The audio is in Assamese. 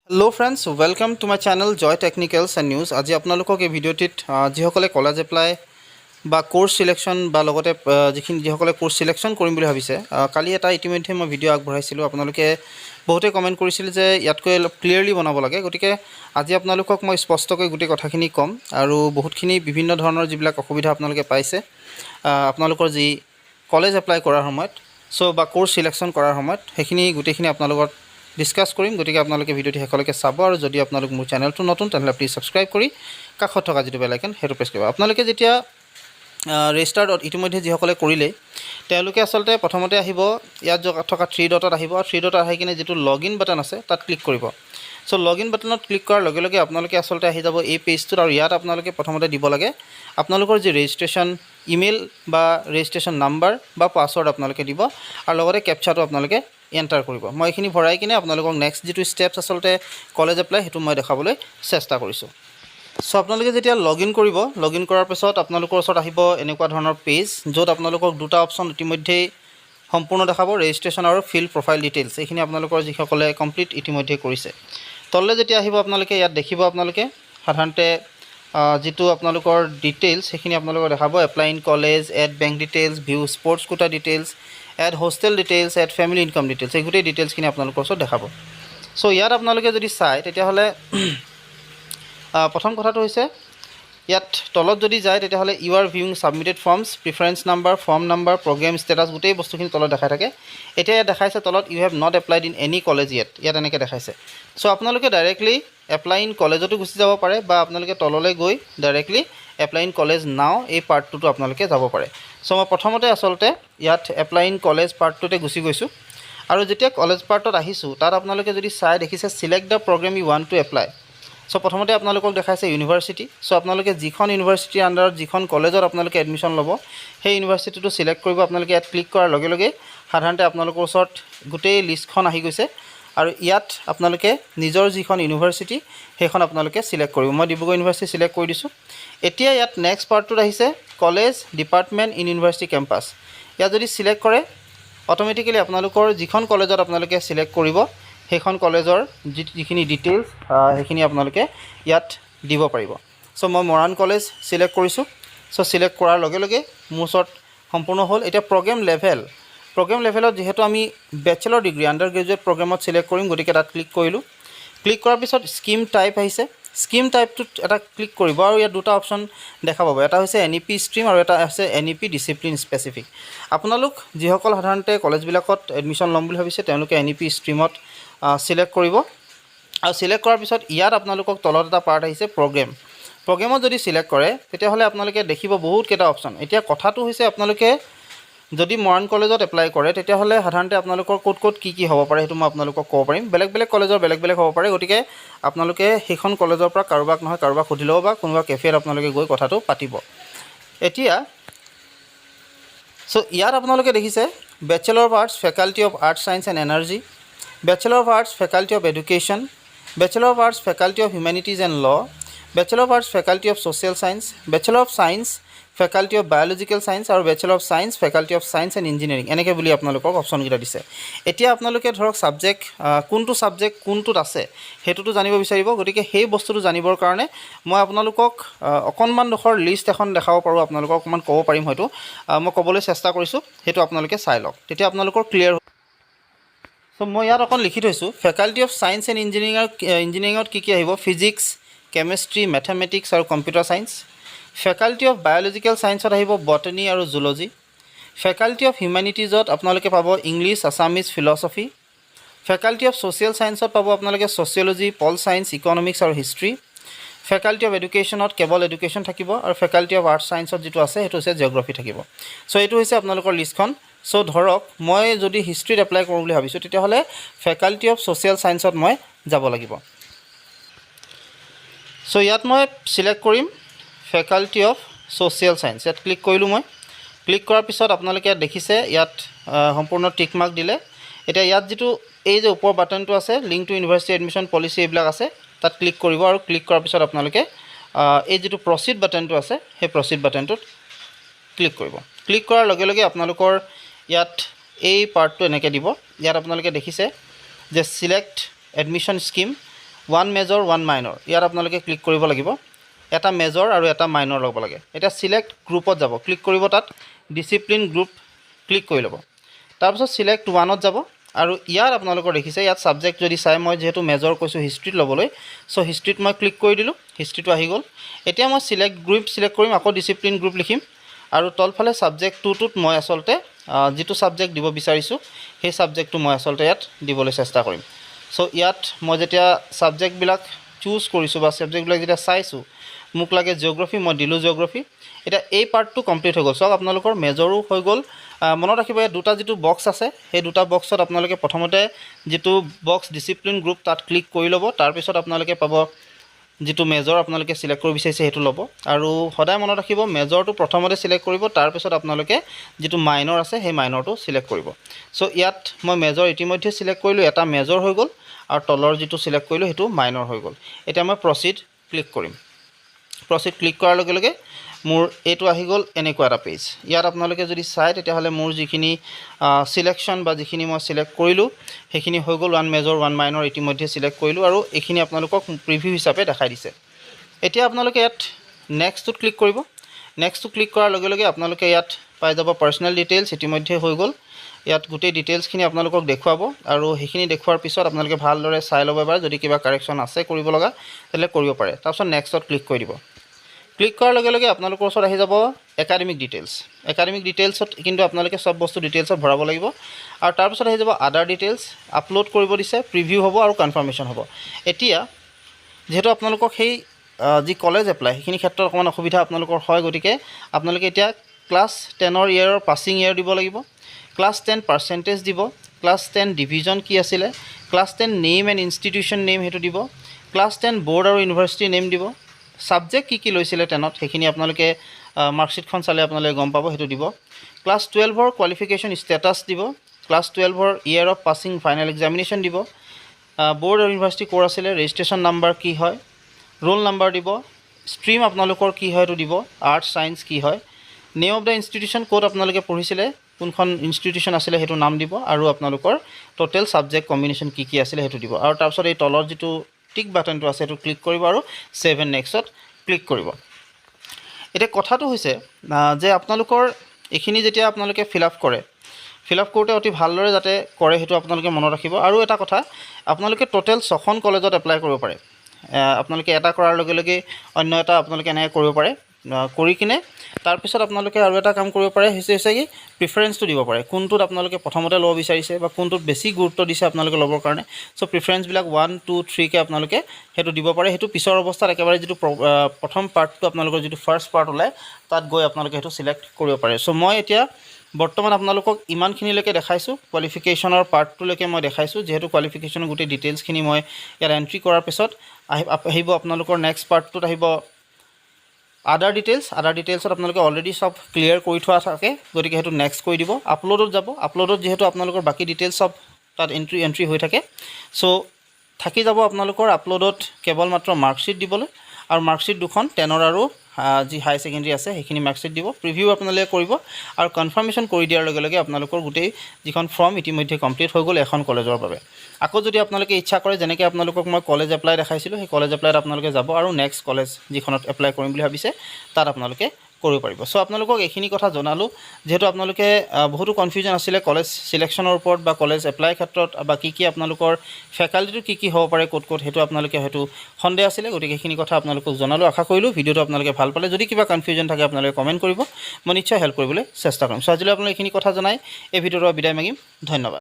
Hello friends, welcome to my channel Joy Technicals and News. আজি আপোনালোকক এই ভিডিঅ'টিত যিসকলে কলেজ এপ্লাই বা কোৰ্স সিলেকশন বা লগতে যিসকলে কোৰ্স সিলেকশন কৰিম বুলি ভাবিছে কালি এটা ইতিমধ্যে মই ভিডিঅ' আগবঢ়াইছিলোঁ আপোনালোকে বহুতে কমেন্ট কৰিছিল যে ইয়াতকৈ ক্লিয়াৰলি বনাব লাগে গতিকে আজি আপোনালোকক মই স্পষ্টকৈ গোটেই কথাখিনি কম আৰু বহুতখিনি বিভিন্ন ধৰণৰ যিবিলাক অসুবিধা আপোনালোকে পাইছে আপোনালোকৰ যি কলেজ এপ্লাই কৰাৰ সময়ত বা কোৰ্স সিলেকশন কৰাৰ সময়ত সেইখিনি গোটেইখিনি আপোনালোকৰ ডিসকাস কৰিম গতিকে আপোনালোকে ভিডিঅ'টি শেষলৈকে চাব আৰু যদি আপোনালোক মোৰ চেনেলটো নতুন তেনহলে প্লিজ সাবস্ক্ৰাইব কৰি কাষত থকা যিটো বেল আইকন হেতু প্ৰেছ কৰিব আপোনালোকে যেতিয়া ৰেজিষ্টাৰ্ড ইতিমধ্যে যিসকলে কৰিলে তেওঁলোকে আসলতে প্ৰথমতে আহিব ইয়াত থকা 3 ডটত আহিব আৰু 3 ডট আহি কিনে যেটো লগইন বাটন আছে তাত ক্লিক কৰিব সো লগইন বাটনত ক্লিক কৰাৰ লগে লগে আপোনালোকে আসলতে আহি যাব এই পেজটোত আৰু ইয়াত আপোনালোকে প্ৰথমতে দিব লাগে আপোনালোকৰ যি ৰেজিষ্ট্ৰেচন ইমেইল বা ৰেজিষ্ট্ৰেচন নাম্বাৰ বা পাছৱৰ্ড আপোনালোকে দিব আৰু লগতে ক্যাপচাটো আপোনালোকে এন্টাৰ কৰিব মই এখিনি ভৰাই কিনে আপোনালোকক নেক্সট যেটো স্টেপছ আসলতে কলেজ এপ্লাই হেতু মই দেখাবলৈ চেষ্টা কৰিছো সো আপোনালোকে যেতিয়া লগইন কৰিব লগইন কৰাৰ পিছত আপোনালোকৰ ওচৰত আহিব এনেকুৱা ধৰণৰ পেজ য'ত আপোনালোকক দুটা অপচন ইতিমধ্যে সম্পূৰ্ণ দেখাব ৰেজিষ্ট্ৰেচন আৰু ফিল প্ৰফাইল ডিটেইলছ এইখিনি আপোনালোকৰ যিসকলে কমপ্লিট ইতিমধ্যে কৰিছে তললে যেতিয়া আহিব আপোনালোকে ইয়াত দেখিব আপোনালোকে সাধাৰণতে যেটো আপোনালোকৰ ডিটেইলছ সেইখিনি আপোনালোকক দেখাব apply in college and bank details view sports quota details and hostel details and family income details এই গোটেই ডিটেইলছখিনি আপোনালোকৰ ওচৰত দেখাব সো ইয়াত আপোনালোকে যদি চাই তেতিয়া হলে প্ৰথম কথাটো হৈছে ইয়াত তলত যদি যায় তেতিয়া হলে you are viewing submitted forms preference number form number programme status গোটেই বস্তুখিনি তলত দেখাই থাকে এতিয়া ইয়াত দেখাইছে তলত you have not applied in any college yet ইয়াত এনেকৈ দেখাইছে সো আপোনালোকে ডাইৰেক্টলি এপ্লাই ইন কলেজতো গুচি যাব পাৰে বা আপোনালোকে তললৈ গৈ ডাইৰেক্টলি এপ্লাই ইন কলেজ নাও এই পাৰ্টটো আপোনালোকে যাব পাৰে সো মই প্ৰথমতে আসলতে ইয়াত এপ্লাই ইন কলেজ পাৰ্টটোতে গুচি গৈছো আৰু যেতিয়া কলেজ পাৰ্টত আহিছো তাত আপোনালোকে যদি চাই দেখিছে select the program you want to apply so প্ৰথমতে আপোনালোকক দেখাইছে ইউনিভাৰ্সিটি সো আপোনালোকে যিখন ইউনিভাৰ্সিটিৰ আন্ডাৰত যিখন কলেজত আপোনালোকে এডমিশন ল'ব সেই ইউনিভাৰ্সিটিটো সিলেক্ট কৰিব আপোনালোকে ইয়াত ক্লিক কৰাৰ লগে লগে সাধাৰণতে আপোনালোকৰ ওচৰত গোটেই লিষ্টখন আহি গৈছে আৰু ইয়াত আপোনালোকে নিজৰ যিখন ইউনিভাৰ্সিটি সেইখন আপোনালোকে সিলেক্ট কৰিব মই ডিব্ৰুগড় ইউনিভাৰ্সিটি সিলেক্ট কৰি দিছো এতিয়া ইয়াত নেক্সট পাৰ্টটোত আহিছে college department in university campus ইয়াত যদি সিলেক্ট কৰে অটোমেটিক্যালি আপোনালোকৰ যিখন কলেজত আপোনালোকে সিলেক্ট কৰিব সেইখন কলেজৰ যিখিনি ডিটেইলছ সেইখিনি আপোনালোকে ইয়াত দিব পাৰিব সো মই মৰাণ কলেজ সিলেক্ট কৰিছো সো সিলেক্ট কৰাৰ লগে লগে মোৰ ওচৰত সম্পূৰ্ণ হ'ল এতিয়া প্ৰগ্ৰাম লেভেলত যেহেতু আমি ব্যাচেলৰ ডিগ্ৰী আন্ডাৰ গ্ৰেজুৱেট প্ৰগ্ৰামত সিলেক্ট কৰিম গতিকে তাত ক্লিক কৰিলো ক্লিক কৰাৰ পিছত স্কিম টাইপ আহিছে স্কিম টাইপটোত এটা ক্লিক কৰিব আৰু ইয়াত দুটা অপচন দেখা পাব এটা হৈছে এনইপি ষ্ট্ৰীম আৰু এটা আছে এনইপি ডিসিপ্লিন স্পেসিফিক আপোনালোক যিসকল সাধাৰণতে কলেজবিলাকত এডমিশন ল'ম বুলি ভাবিছে তেওঁলোকে এনইপি ষ্ট্ৰীমত সিলেক্ট কৰিব আৰু সিলেক্ট কৰাৰ পিছত ইয়াত আপোনালোকক তলত এটা পাৰ্ট আহিছে প্ৰগ্ৰামত যদি সিলেক্ট কৰে তেতিয়া হলে আপোনালোকে দেখিব বহুত কেইটা অপচন এতিয়া কথাটো হৈছে আপোনালোকে যদি মৰাণ কলেজত এপ্লাই কৰে তেতিয়া হলে সাধাৰণতে আপোনালোকৰ কোড কি হ'ব পাৰে হেতু মই আপোনালোকক ক'ব পাৰিম বেলেগ কলেজৰ বেলেগ হ'ব পাৰে গতিকে আপোনালোকে সেইখন কলেজৰ পৰা কাৰোবাক নহয় কাৰোবাক সুধিলেও বা কোনোবা কেফেত আপোনালোকে গৈ কথাটো পাতিব এতিয়া সো ইয়াত আপোনালোকে দেখিছে bachelor of arts faculty of arts science and energy Bachelor of Arts Faculty of Education, Bachelor of Arts Faculty of Humanities and Law, Bachelor of Arts Faculty of Social Science, Bachelor of Science Faculty of Biological Science আৰু Bachelor of Science Faculty of Science and Engineering এনেকৈ বুলি আপোনালোকক অপচন গিটা দিছে এতিয়া আপোনালোকে ধৰক সাবজেক্ট কোনটো সাবজেক্ট কোনটোত আছে হেতুটো জানিব বিচাৰিব গতিকে সেই বস্তুটো জানিবৰ কাৰণে মই আপোনালোকক অকনমান দখৰ লিষ্ট এখন দেখাব পাৰো আপোনালোকক অকমান ক'ব পাৰিম হয়তো মই ক'বলৈ চেষ্টা কৰিছো হেতু আপোনালোকে চাই লওক তেতিয়া আপোনালোকৰ ক্লিয়াৰ সো মই ইয়াত অকন লিখি থৈছো ফেকাল্টি অফ সায়েন্স এণ্ড ইঞ্জিনিয়াৰিঙত কি আহিব ফিজিক্স কেমিষ্ট্ৰি মেথমেটিক্স আৰু computer science faculty of biological সায়েন্সত আহিব বটনী আৰু জুলজি ফেকাল্টি অফ হিউম্যানিটিজত আপোনালোকে পাব English Assamese philosophy faculty of social সায়েন্সত পাব আপোনালোকে সোশিয়োলজি পল সায়েন্স ইকনমিক্স আৰু হিষ্ট্ৰি ফেকাল্টি অফ এডুকেশ্যনত কেৱল এডুকেশ্যন থাকিব আৰু ফেকাল্টি অফ আৰ্টছ সায়েন্সত যেটো আছে হেতু হৈছে জিওগ্ৰাফি থাকিব সো এটো হৈছে আপোনালোকৰ লিষ্টখন সো ধৰক মই যদি হিষ্ট্ৰীত এপ্লাই কৰোঁ বুলি ভাবিছো তেতিয়া হলে ফেকাল্টি অফ সোশ্যাল সায়েন্সত মই যাব লাগিব সো ইয়াত মই সিলেক্ট কৰিম ফেকাল্টি অফ সোশ্যাল সায়েন্স ইয়াত ক্লিক কৰিলো মই ক্লিক কৰাৰ পিছত আপোনালোকে দেখিছে ইয়াত সম্পূৰ্ণ টিক মাৰ্ক দিলে এতিয়া ইয়াত যেটো এই যে ওপৰ বাটনটো আছে link to university admission policy এইবিলাক আছে তাত ক্লিক কৰিব আৰু ক্লিক কৰাৰ পিছত আপোনালোকে এই যেটো প্ৰসিড বাটনটো আছে সেই প্ৰসিড বাটনটোত ক্লিক কৰিব ক্লিক কৰাৰ লগে লগে আপোনালোকৰ ইয়াত এই পাৰ্টটো এনেকৈ দিব ইয়াত আপোনালোকে দেখিছে যে select admission scheme one major one minor ইয়াত আপোনালোকে ক্লিক কৰিব লাগিব এটা মেজৰ আৰু এটা মাইনৰ ল'ব লাগে এতিয়া সিলেক্ট গ্ৰুপত যাব ক্লিক কৰিব তাত ডিসিপ্লিন গ্ৰুপ ক্লিক কৰি ল'ব তাৰপিছত সিলেক্ট ওৱানত যাব আৰু ইয়াত আপোনালোকৰ দেখিছে ইয়াত সাবজেক্ট যদি চাই মই যেহেতু মেজৰ কৈছো হিষ্ট্ৰীত ল'বলৈ সো হিষ্ট্ৰীত মই ক্লিক কৰি দিলো হিষ্ট্ৰীটো আহি গ'ল এতিয়া মই সিলেক্ট গ্ৰুপ সিলেক্ট কৰিম আকৌ ডিসিপ্লিন গ্ৰুপ লিখিম আৰু তলফালে সাবজেক্ট 2 টোত মই আসলতে যেটো সাবজেক্ট দিব বিচাৰিছো সেই সাবজেক্টটো মই আসলতে ইয়াত দিবলৈ চেষ্টা কৰিম সো ইয়াত মই যেতিয়া সাবজেক্ট বিলাক চুজ কৰিছো বা সাবজেক্ট বিলাক যেতিয়া চাইছো মোক লাগে জিওগ্ৰাফি মই দিলো জিওগ্ৰাফি এটা এই পাৰ্টটো কমপ্লিট হৈ গ'ল সব আপোনালোকৰ মেজৰো হৈ গ'ল মনত ৰাখিব এই দুটা যেটো বক্স আছে সেই দুটা বক্সত আপোনালোকে প্ৰথমতে যেটো বক্স ডিসিপ্লিন গ্ৰুপ তাত ক্লিক কৰি ল'ব তাৰ পিছত আপোনালোকে পাব যেটো মেজৰ আপোনালোকে সিলেক্ট কৰিব বিচাৰিছে হেতু ল'ব আৰু সদায় মনত ৰাখিব মেজৰটো প্ৰথমতে সিলেক্ট কৰিব তাৰ পিছত আপোনালোকে যেটো মাইনৰ আছে সেই মাইনৰটো সিলেক্ট কৰিব সো ইয়াত মই মেজৰ ইতিমধ্যে সিলেক্ট কৰিলো এটা মেজৰ হৈ গ'ল আৰু তলৰ যেটো সিলেক্ট কৰিলো হেতু মাইনৰ হৈ গ'ল এতিয়া মই প্ৰসিড ক্লিক কৰিম প্ৰসিড ক্লিক কৰাৰ লগে লগে মোৰ এটো আহি গ'ল এনেকুৱা এটা পেজ ইয়াত আপোনালোকে যদি চাই তেতিয়া হলে মোৰ যিখিনি সিলেকশন বা যিখিনি মই সিলেক্ট কৰিলো সেইখিনি হৈ গ'ল ওৱান মেজৰ ওৱান মাইনৰ ইতিমধ্যে সিলেক্ট কৰিলো আৰু এইখিনি আপোনালোকক প্ৰিভিউ হিচাপে দেখাই দিছে এতিয়া আপোনালোকে ইয়াত নেক্সটত ক্লিক কৰিব নেক্সটটো ক্লিক কৰাৰ লগে লগে আপোনালোকে ইয়াত পাই যাব পাৰ্সোনাল ডিটেইলছ ইতিমধ্যে হৈ গ'ল ইয়াত গোটেই ডিটেইলছখিনি আপোনালোকক দেখুৱাব আৰু সেইখিনি দেখুৱাৰ পিছত আপোনালোকে ভালদৰে চাই ল'ব এবাৰ যদি কিবা কাৰেকচন আছে কৰিব লগা তেলে কৰিব পাৰে তাৰপিছত নেক্সটত ক্লিক কৰি দিব ক্লিক কৰাৰ লগে লগে আপোনালোকৰ ওচৰত আহি যাব একাডেমিক ডিটেইলছত কিন্তু আপোনালোকে সব বস্তু ডিটেইলছত ভৰাব লাগিব আৰু তাৰ পিছত আহি যাব আদাৰ ডিটেইলছ আপলোড কৰিব দিছে প্ৰিভিউ হ'ব আৰু কনফাৰ্মেশন হ'ব এতিয়া যেহেতু আপোনালোকক সেই যি কলেজ এপ্লাই সেইখিনি ক্ষেত্ৰত অকমান অসুবিধা আপোনালোকৰ হয় গতিকে আপোনালোকে এতিয়া ক্লাছ 10 ৰ ইয়াৰৰ পাসিং ইয়াৰ দিব লাগিব ক্লাছ 10 পাৰ্সেন্টেজ দিব ক্লাছ 10 ডিভিজন কি আছিল class 10 name and institution name হেতু দিব ক্লাছ 10 বোৰ্ড আৰু ইউনিভাৰ্সিটি নেম দিব সাবজেক্ট কি লৈছিলে 10ত সেইখিনি আপোনালোকে মাৰ্কশিটখন চালে আপোনালোকে গম পাব হেতু দিব ক্লাছ 12 ৰ কোৱালিফিকেশন ষ্টেটাস দিব ক্লাছ 12 ৰ year of passing final examination দিব বোৰ্ড আৰু ইউনিভাৰ্সিটি কোৰ আছিলে ৰেজিষ্ট্ৰেচন নাম্বাৰ কি হয় ৰোল নাম্বাৰ দিব স্ট্ৰীম আপোনালোকৰ কি হয় হেতু দিব আৰ্টস সায়েন্স কি হয় name of the institution code আপোনালোকে পঢ়িছিলে কোনখন ইনষ্টিটিউচন আছিলে হেতু নাম দিব আৰু আপোনালোকৰ টোটাল সাবজেক্ট কম্বিনেশন কি আছিলে হেতু দিব আৰু তাৰ পিছত এই তলৰ যেটো টিক বাটনটো আছে হেতু ক্লিক কৰিব আৰু সেভ এণ্ড নেক্সটত ক্লিক কৰিব এটা কথাটো হৈছে যে আপোনালোকৰ এখিনি যেতিয়া আপোনালোকে ফিল আপ কৰোতে অতি ভালদৰে যাতে কৰে হেতু আপোনালোকে মনত ৰাখিব আৰু এটা কথা আপোনালোকে টোটাল 6খন কলেজত এপ্লাই কৰিব পাৰে আপোনালোকে এটা কৰাৰ লগে লগে অন্য এটা আপোনালোকে এনে কৰিব পাৰে কৰি কিনে তাৰ পিছত আপোনালোকে আৰু এটা কাম কৰিব পাৰে হৈছে কি প্ৰিফাৰেন্সটো দিব পাৰে কোনটোত আপোনালোকে প্ৰথমতে ল'ব বিচাৰিছে বা কোনটোত বেছি গুৰুত্ব দিছে আপোনালোকে ল'বৰ কাৰণে সো প্ৰিফাৰেন্স বিলাক 1 2 3 কে আপোনালোকে হেতু দিব পাৰে হেতু পিছৰ অৱস্থাত একেবাৰে যেটো প্ৰথম পাৰ্টটো আপোনালোকৰ যেটো ফাৰ্স্ট পাৰ্ট ওলাই তাত গৈ আপোনালোকে হেতু সিলেক্ট কৰিব পাৰে সো মই এতিয়া বৰ্তমান আপোনালোকক ইমানখিনিলৈকে দেখাইছো কোৱালিফিকেশনৰ পাৰ্টটোলৈকে মই দেখাইছো যেহেতু কোৱালিফিকেশনৰ গোটেই ডিটেইলছখিনি মই ইয়াৰ এন্ট্ৰি কৰাৰ পিছত আহিব আপোনালোকৰ নেক্সট পাৰ্টটোত আহিব আদাৰ ডিটেইলছত আপোনালোকে অলৰেডি সব ক্লিয়াৰ কৰি থোৱা থাকে গতিকে হেতু নেক্সট কৰি দিব আপলোডত যাব আপলোডত যেহেতু আপোনালোকৰ বাকি ডিটেইলছ সব তাত এন্ট্ৰি হৈ থাকে সো থাকি যাব আপোনালোকৰ আপলোডত কেৱল মাত্ৰ মাৰ্কশিট দিবলৈ আৰু মাৰ্কশিট দুখন 10 ৰ আৰু যি হাই সেকেন্ডাৰী আছে সেইখিনি মাৰ্কশিট দিব প্ৰিভিউ আপোনালোকে কৰিব আৰু কনফাৰ্মেশন কৰি দিয়াৰ লগে লগে আপোনালোকৰ গোটেই যিখন ফৰ্ম ইতিমধ্যে কমপ্লিট হৈ গ'ল এখন কলেজৰ বাবে আকৌ যদি আপোনালোকে ইচ্ছা কৰে যেনেকৈ আপোনালোকক মই কলেজ এপ্লাই দেখাইছিলো সেই কলেজ এপ্লাইত আপোনালোকে যাব আৰু নেক্সট কলেজ যিখনত এপ্লাই কৰিম বুলি ভাবিছে তাত আপোনালোকে কৰিব পাৰিব সো আপোনালোকক এইখিনি কথা জনালো যেহেতু আপোনালোকে বহুতো কনফিউজন আছিল কলেজ সিলেকশনৰ ওপৰত বা কলেজ এপ্লাই ক্ষেত্ৰত বা কি আপোনালোকৰ ফেকাল্টিটো কি হ'ব পাৰে কোড হেতু আপোনালোকে হেতু সন্দেহ আছিল গতিকে এইখিনি কথা আপোনালোকক জনালো আশা কৰিলো ভিডিওটো আপোনালোকে ভাল পালে যদি কিবা কনফিউজন থাকে আপোনালোকে কমেন্ট কৰিব মই নিশ্চয় হেল্প কৰিবলৈ চেষ্টা কৰিম সো আজিলৈ আপোনালোকে এইখিনি কথা জনাই এই ভিডিওৰ বিদায় মাগিম ধন্যবাদ